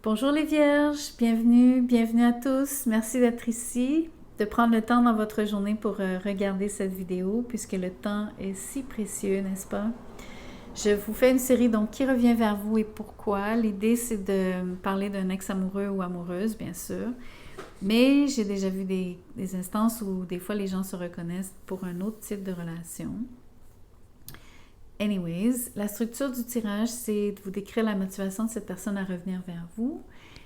Bonjour les Vierges, bienvenue à tous. Merci d'être ici, de prendre le temps dans votre journée pour regarder cette vidéo, puisque le temps est si précieux, n'est-ce pas? Je vous fais une série donc qui revient vers vous et pourquoi. L'idée c'est de parler d'un ex-amoureux ou amoureuse, bien sûr, mais j'ai déjà vu des instances où des fois les gens se reconnaissent pour un autre type de relation. Anyways, la structure du tirage, c'est de vous décrire la motivation de cette personne à revenir vers vous.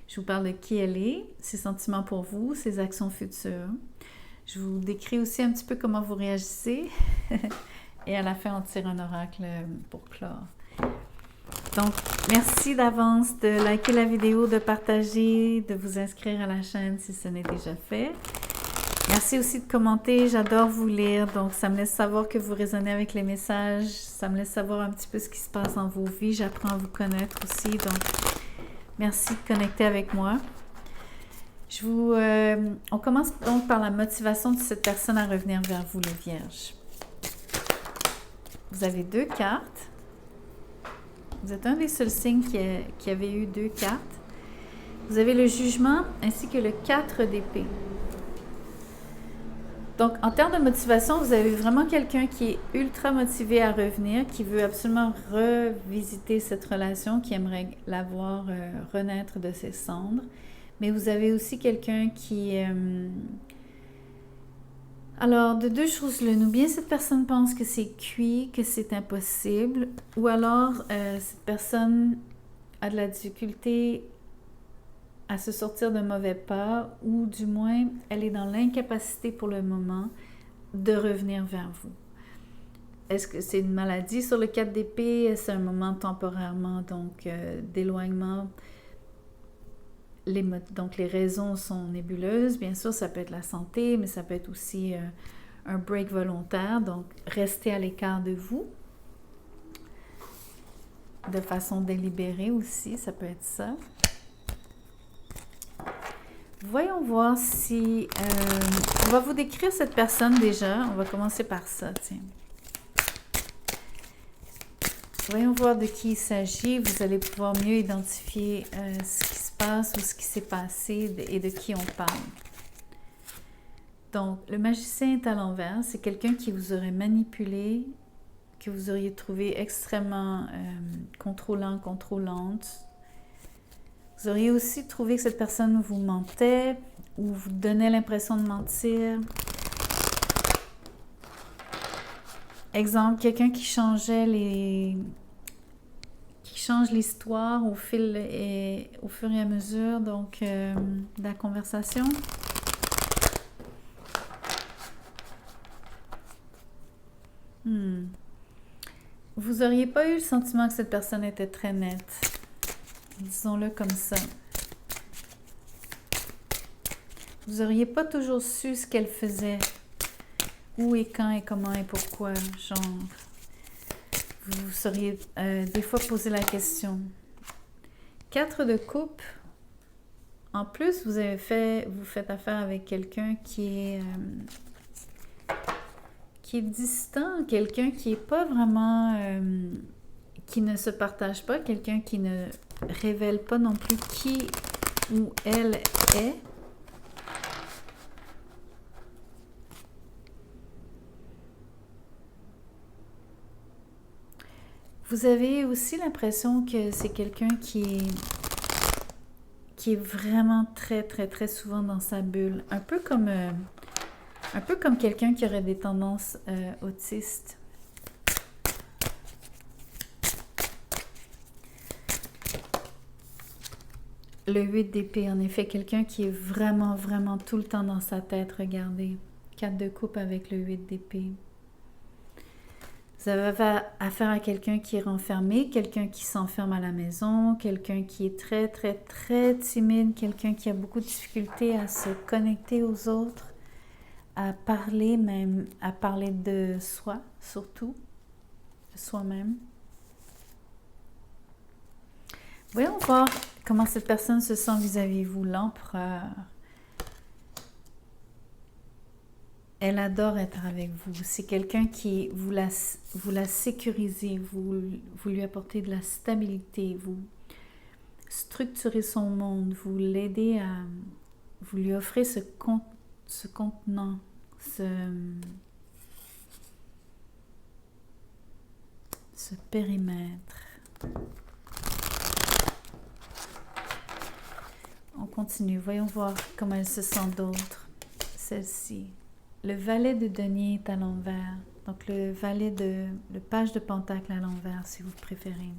Je vous parle de qui elle est, ses sentiments pour vous, ses actions futures. Je vous décris aussi un petit peu comment vous réagissez. Et à la fin, on tire un oracle pour clore. Donc, merci d'avance de liker la vidéo, de partager, de vous inscrire à la chaîne si ce n'est déjà fait. Merci aussi de commenter, j'adore vous lire, donc ça me laisse savoir que vous résonnez avec les messages, ça me laisse savoir un petit peu ce qui se passe dans vos vies, j'apprends à vous connaître aussi, donc merci de connecter avec moi. On commence donc par la motivation de cette personne à revenir vers vous, les Vierges. Vous avez 2 cartes, vous êtes un des seuls signes qui avait eu 2 cartes. Vous avez le jugement ainsi que le 4 d'épée. Donc, en termes de motivation, vous avez vraiment quelqu'un qui est ultra motivé à revenir, qui veut absolument revisiter cette relation, qui aimerait la voir renaître de ses cendres. Mais vous avez aussi quelqu'un qui... Alors, de 2 choses l'une, ou bien cette personne pense que c'est cuit, que c'est impossible, ou alors cette personne a de la difficulté à se sortir d'un mauvais pas, ou du moins, elle est dans l'incapacité pour le moment de revenir vers vous. Est-ce que c'est une maladie sur le 4 d'épée? Est-ce un moment temporairement d'éloignement? Donc, les raisons sont nébuleuses. Bien sûr, ça peut être la santé, mais ça peut être aussi un break volontaire. Donc, restez à l'écart de vous. De façon délibérée aussi, ça peut être ça. Voyons voir si... on va vous décrire cette personne déjà. On va commencer par ça, tiens. Voyons voir de qui il s'agit. Vous allez pouvoir mieux identifier ce qui se passe ou ce qui s'est passé et de qui on parle. Donc, le magicien est à l'envers. C'est quelqu'un qui vous aurait manipulé, que vous auriez trouvé extrêmement contrôlant, contrôlante. Vous auriez aussi trouvé que cette personne vous mentait ou vous donnait l'impression de mentir. Exemple, quelqu'un qui change l'histoire au fur et à mesure donc, de la conversation. Vous n'auriez pas eu le sentiment que cette personne était très nette. Disons-le comme ça. Vous n'auriez pas toujours su ce qu'elle faisait. Où et quand et comment et pourquoi. Genre, vous seriez des fois posé la question. 4 de coupe. En plus, vous faites affaire avec quelqu'un qui est distant, quelqu'un qui n'est pas vraiment... qui ne se partage pas, quelqu'un qui ne révèle pas non plus qui ou elle est. Vous avez aussi l'impression que c'est quelqu'un qui est vraiment très, très, très souvent dans sa bulle. Un peu comme quelqu'un qui aurait des tendances autistes. Le 8 d'épée, en effet, quelqu'un qui est vraiment, vraiment tout le temps dans sa tête. Regardez, 4 de coupe avec le 8 d'épée. Vous avez affaire à quelqu'un qui est renfermé, quelqu'un qui s'enferme à la maison, quelqu'un qui est très, très, très timide, quelqu'un qui a beaucoup de difficultés à se connecter aux autres, à parler même, à parler de soi, surtout, de soi-même. Voyons voir comment cette personne se sent vis-à-vis de vous, l'empereur. Elle adore être avec vous. C'est quelqu'un qui vous la sécurisez, vous lui apportez de la stabilité, vous structurer son monde, vous l'aidez à... Vous lui offrez ce contenant, ce périmètre. On continue. Voyons voir comment elle se sent d'autres. Celle-ci. Le valet de denier est à l'envers. Donc, le page de pentacle à l'envers, si vous préférez.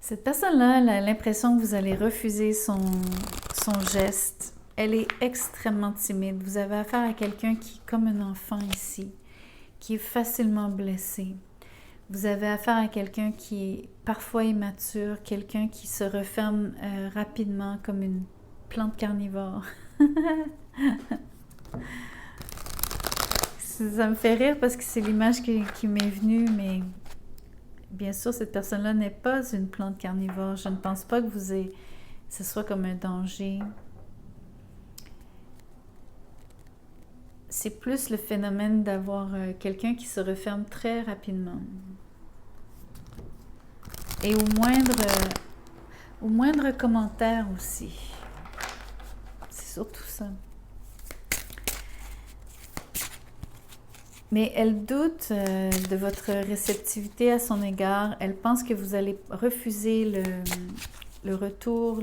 Cette personne-là, elle a l'impression que vous allez refuser son geste. Elle est extrêmement timide. Vous avez affaire à quelqu'un qui est comme un enfant ici, qui est facilement blessé. Vous avez affaire à quelqu'un qui est parfois immature, quelqu'un qui se referme rapidement comme une plante carnivore. Ça me fait rire parce que c'est l'image qui m'est venue, mais bien sûr, cette personne-là n'est pas une plante carnivore. Je ne pense pas que ce soit comme un danger. C'est plus le phénomène d'avoir quelqu'un qui se referme très rapidement. Et au moindre commentaire aussi. C'est surtout ça. Mais elle doute de votre réceptivité à son égard. Elle pense que vous allez refuser le retour,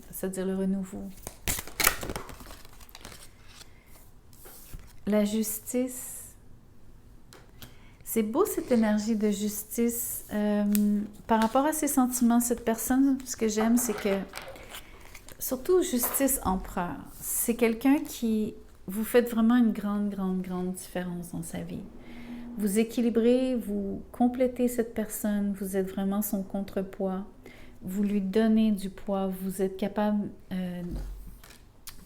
c'est-à-dire le renouveau. La justice. C'est beau cette énergie de justice. Par rapport à ses sentiments, cette personne, ce que j'aime, c'est que, surtout justice empereur, c'est quelqu'un qui... Vous faites vraiment une grande différence dans sa vie. Vous équilibrez, vous complétez cette personne, vous êtes vraiment son contrepoids, vous lui donnez du poids, vous êtes capable,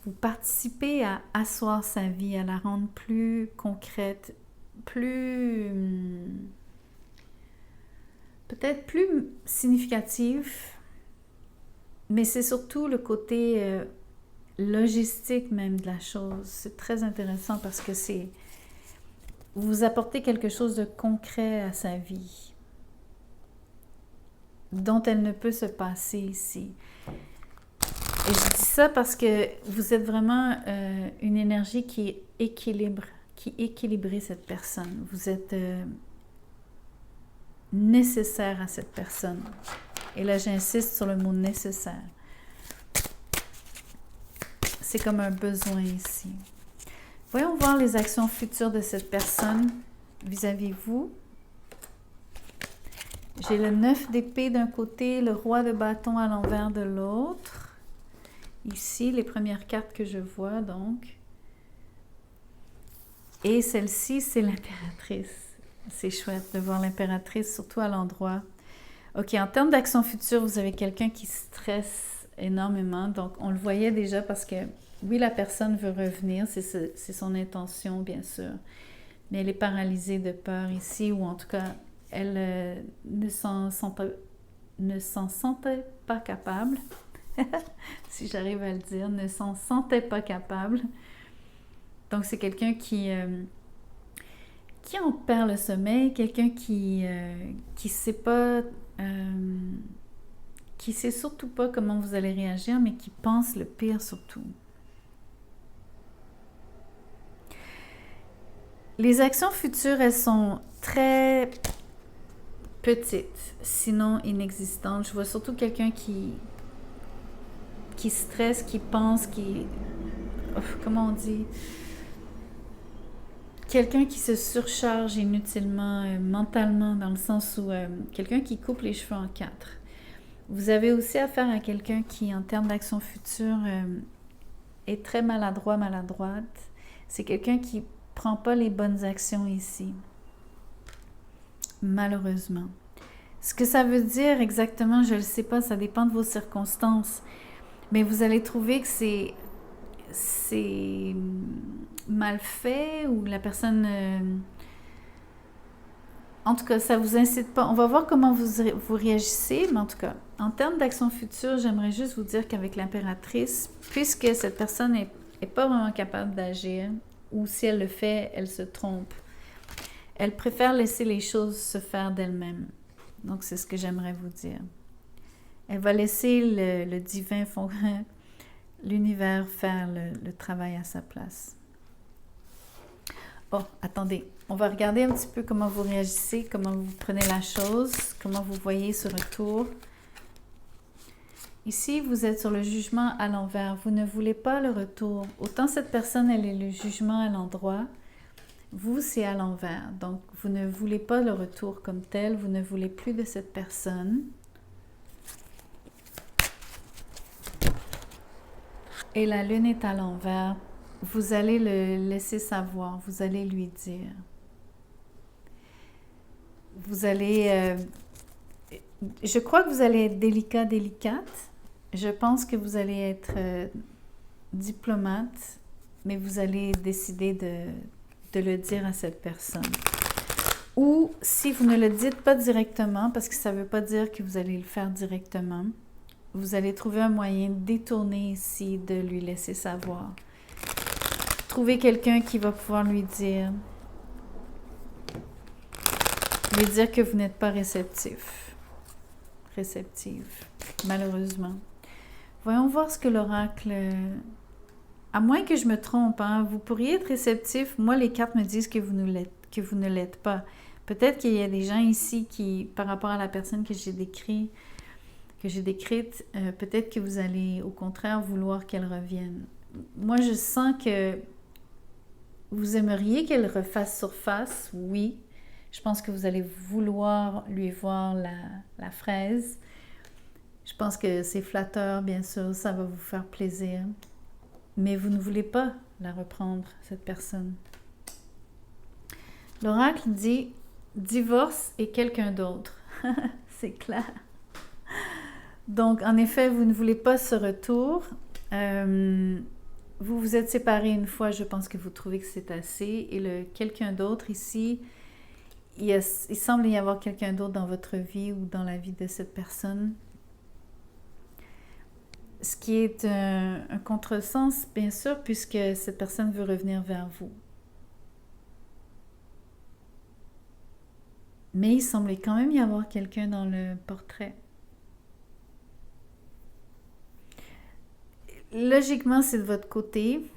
vous participez à asseoir sa vie, à la rendre plus concrète, peut-être plus significative, mais c'est surtout le côté... logistique même de la chose. C'est très intéressant parce que vous apportez quelque chose de concret à sa vie dont elle ne peut se passer ici. Et je dis ça parce que vous êtes vraiment une énergie qui équilibre cette personne. Vous êtes nécessaire à cette personne. Et là, j'insiste sur le mot nécessaire. C'est comme un besoin ici. Voyons voir les actions futures de cette personne vis-à-vis vous. J'ai le 9 d'épée d'un côté, le roi de bâton à l'envers de l'autre. Ici, les premières cartes que je vois, donc. Et celle-ci, c'est l'impératrice. C'est chouette de voir l'impératrice, surtout à l'endroit. OK, en termes d'action future, vous avez quelqu'un qui stresse énormément. Donc, on le voyait déjà parce que, oui, la personne veut revenir, c'est son intention, bien sûr. Mais elle est paralysée de peur ici, ou en tout cas, elle ne s'en sentait pas capable. Si j'arrive à le dire, ne s'en sentait pas capable. Donc, c'est quelqu'un qui en perd le sommeil, quelqu'un qui sait pas... qui sait surtout pas comment vous allez réagir, mais qui pense le pire surtout. Les actions futures, elles sont très petites, sinon inexistantes. Je vois surtout quelqu'un qui stresse, qui pense, comment on dit? Quelqu'un qui se surcharge inutilement, mentalement, dans le sens où quelqu'un qui coupe les cheveux en quatre. Vous avez aussi affaire à quelqu'un qui, en termes d'action future, est très maladroite. C'est quelqu'un qui ne prend pas les bonnes actions ici. Malheureusement. Ce que ça veut dire exactement, je ne le sais pas, ça dépend de vos circonstances. Mais vous allez trouver que c'est mal fait ou la personne... En tout cas, ça ne vous incite pas. On va voir comment vous réagissez, mais en tout cas, en termes d'action future, j'aimerais juste vous dire qu'avec l'impératrice, puisque cette personne n'est pas vraiment capable d'agir, ou si elle le fait, elle se trompe. Elle préfère laisser les choses se faire d'elle-même. Donc, c'est ce que j'aimerais vous dire. Elle va laisser le divin, l'univers faire le travail à sa place. Oh, attendez. On va regarder un petit peu comment vous réagissez, comment vous prenez la chose, comment vous voyez ce retour. Ici, vous êtes sur le jugement à l'envers. Vous ne voulez pas le retour. Autant cette personne, elle est le jugement à l'endroit. Vous, c'est à l'envers. Donc, vous ne voulez pas le retour comme tel. Vous ne voulez plus de cette personne. Et la lune est à l'envers. Vous allez le laisser savoir. Vous allez lui dire. Vous allez... je crois que vous allez être délicat, délicate. Je pense que vous allez être diplomate, mais vous allez décider de le dire à cette personne. Ou si vous ne le dites pas directement, parce que ça ne veut pas dire que vous allez le faire directement, vous allez trouver un moyen détourné ici de lui laisser savoir. Trouver quelqu'un qui va pouvoir lui dire que vous n'êtes pas réceptive, malheureusement. Voyons voir ce que l'oracle... À moins que je me trompe, hein, vous pourriez être réceptif. Moi, les cartes me disent que vous ne l'êtes pas. Peut-être qu'il y a des gens ici qui, par rapport à la personne que j'ai décrite, peut-être que vous allez, au contraire, vouloir qu'elle revienne. Moi, je sens que vous aimeriez qu'elle refasse surface, oui. Je pense que vous allez vouloir lui voir la fraise. Je pense que c'est flatteur, bien sûr, ça va vous faire plaisir. Mais vous ne voulez pas la reprendre, cette personne. L'oracle dit « divorce et quelqu'un d'autre ». C'est clair. Donc, en effet, vous ne voulez pas ce retour. Vous vous êtes séparés une fois, je pense que vous trouvez que c'est assez. Et le quelqu'un d'autre ici, il semble y avoir quelqu'un d'autre dans votre vie ou dans la vie de cette personne. Ce qui est un contresens, bien sûr, puisque cette personne veut revenir vers vous. Mais il semblait quand même y avoir quelqu'un dans le portrait. Logiquement, c'est de votre côté.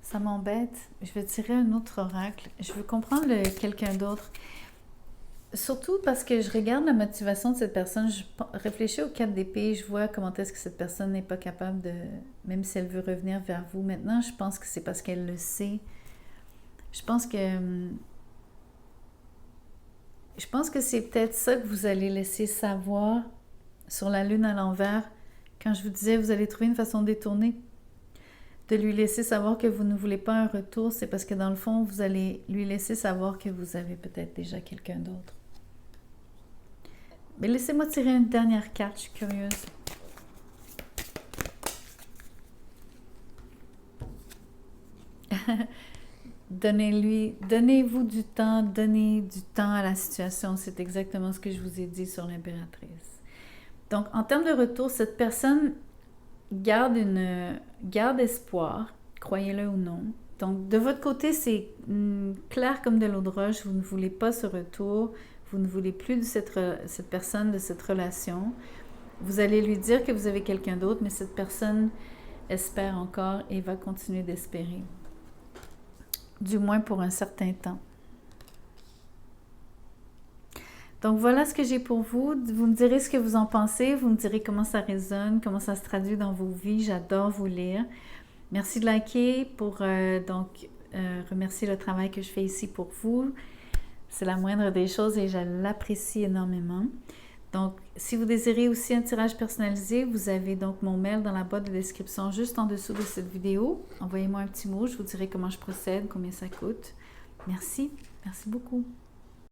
Ça m'embête. Je vais tirer un autre oracle. Je veux comprendre quelqu'un d'autre. Surtout parce que je regarde la motivation de cette personne. Je réfléchis aux 4 d'épée. Je vois comment est-ce que cette personne n'est pas capable de... Même si elle veut revenir vers vous. Maintenant, je pense que c'est parce qu'elle le sait. Je pense que c'est peut-être ça que vous allez laisser savoir sur la lune à l'envers. Quand je vous disais, vous allez trouver une façon détournée de lui laisser savoir que vous ne voulez pas un retour, c'est parce que dans le fond, vous allez lui laisser savoir que vous avez peut-être déjà quelqu'un d'autre. Mais laissez-moi tirer une dernière carte, je suis curieuse. Donnez-vous du temps, donnez du temps à la situation. C'est exactement ce que je vous ai dit sur l'impératrice. Donc, en termes de retour, cette personne garde espoir, croyez-le ou non. Donc, de votre côté, c'est clair comme de l'eau de roche. Vous ne voulez pas ce retour. Vous ne voulez plus de cette personne, de cette relation. Vous allez lui dire que vous avez quelqu'un d'autre, mais cette personne espère encore et va continuer d'espérer. Du moins pour un certain temps. Donc, voilà ce que j'ai pour vous. Vous me direz ce que vous en pensez. Vous me direz comment ça résonne, comment ça se traduit dans vos vies. J'adore vous lire. Merci de liker pour remercier le travail que je fais ici pour vous. C'est la moindre des choses et je l'apprécie énormément. Donc, si vous désirez aussi un tirage personnalisé, vous avez donc mon mail dans la boîte de description juste en dessous de cette vidéo. Envoyez-moi un petit mot, je vous dirai comment je procède, combien ça coûte. Merci, merci beaucoup.